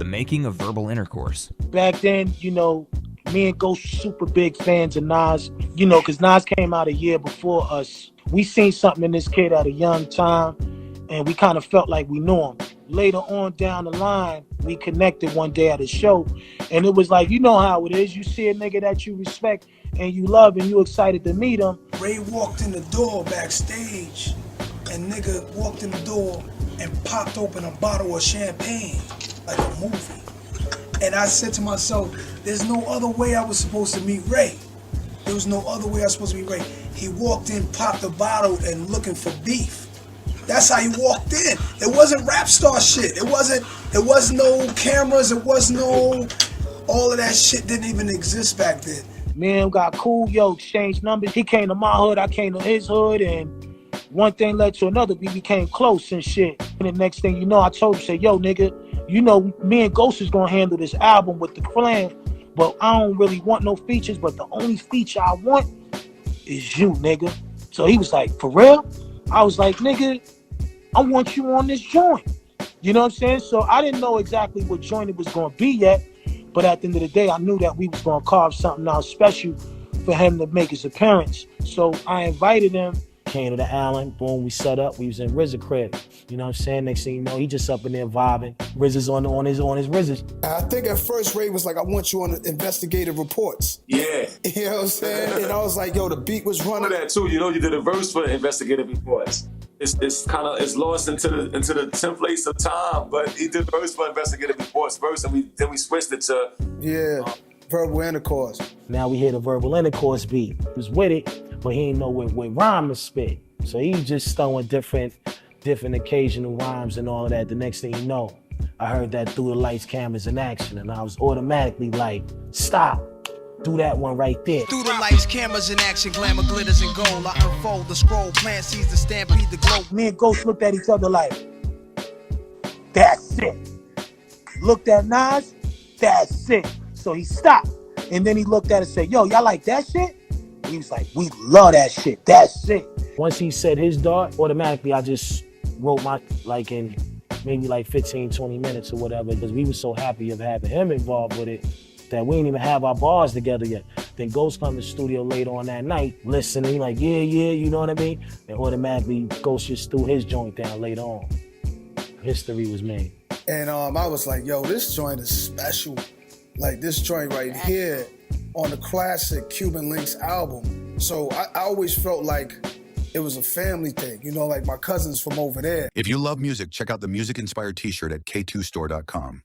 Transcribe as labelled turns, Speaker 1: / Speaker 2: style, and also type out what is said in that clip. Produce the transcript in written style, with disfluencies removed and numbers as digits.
Speaker 1: The making of verbal intercourse.
Speaker 2: Back then, you know, me and Ghost were super big fans of Nas, you know, because Nas came out a year before us. We seen something in this kid at a young time, and we kind of felt like we knew him. Later on down the line, we connected one day at a show, and it was like, you know how it is. You see a nigga that you respect and you love and you excited to meet him.
Speaker 3: Ray walked in the door backstage, and nigga walked in the door and popped open a bottle of champagne, like a movie. And I said to myself, there's no other way I was supposed to meet Ray. There was no other way I was supposed to meet Ray. He walked in, popped the bottle, and looking for beef. That's how he walked in. It wasn't rap star shit. It was no cameras. It was no, all of that shit didn't even exist back then.
Speaker 2: Me and him got cool, yo, exchanged numbers. He came to my hood, I came to his hood, and one thing led to another. We became close and shit. And the next thing you know, I told him, said, yo, nigga, you know, me and Ghost is gonna handle this album with the clan, but I don't really want no features, but the only feature I want is you, nigga. So he was like, for real? I was like, nigga, I want you on this joint. You know what I'm saying? So I didn't know exactly what joint it was gonna be yet, but at the end of the day, I knew that we was gonna carve something out special for him to make his appearance. So I invited him.
Speaker 4: Came to the Allen, boom, we set up. We was in RZA crib. You know what I'm saying? Next thing you know, he just up in there vibing. RZA's on his RZA.
Speaker 3: I think at first Ray was like, I want you on the investigative reports.
Speaker 5: Yeah.
Speaker 3: You know what I'm saying? And I was like, yo, the beat was running.
Speaker 5: That too, you know, you did a verse for investigative reports. It's kind of lost into the templates of time, but he did verse for investigative reports first, and then we switched it to
Speaker 3: verbal intercourse.
Speaker 4: Now we hear the verbal intercourse beat. He was with it, but he ain't know what rhyme to spit. So he was just throwing different occasional rhymes and all of that. The next thing you know, I heard that through the lights, cameras, and action, and I was automatically like, stop. Do that one right there.
Speaker 6: Through the lights, cameras, and action, glamour, glitters, and gold. I unfold the scroll, plant sees the stampede, the globe.
Speaker 2: Me and Ghost looked at each other like, that's it. Looked at Nas, that's it. So he stopped. And then he looked at it and said, yo, y'all like that shit? He was like, we love that shit. That's it.
Speaker 4: Once he said his dart, automatically I just wrote my, like in maybe like 15, 20 minutes or whatever, because we were so happy of having him involved with it that we didn't even have our bars together yet. Then Ghost come to the studio later on that night, listening, like, yeah, you know what I mean? And automatically Ghost just threw his joint down later on. History was made.
Speaker 3: And I was like, yo, this joint is special. Like this joint right here on the classic Cuban Linx album. So I always felt like it was a family thing, you know, like my cousins from over there.
Speaker 7: If you love music, check out the music-inspired t-shirt at k2store.com.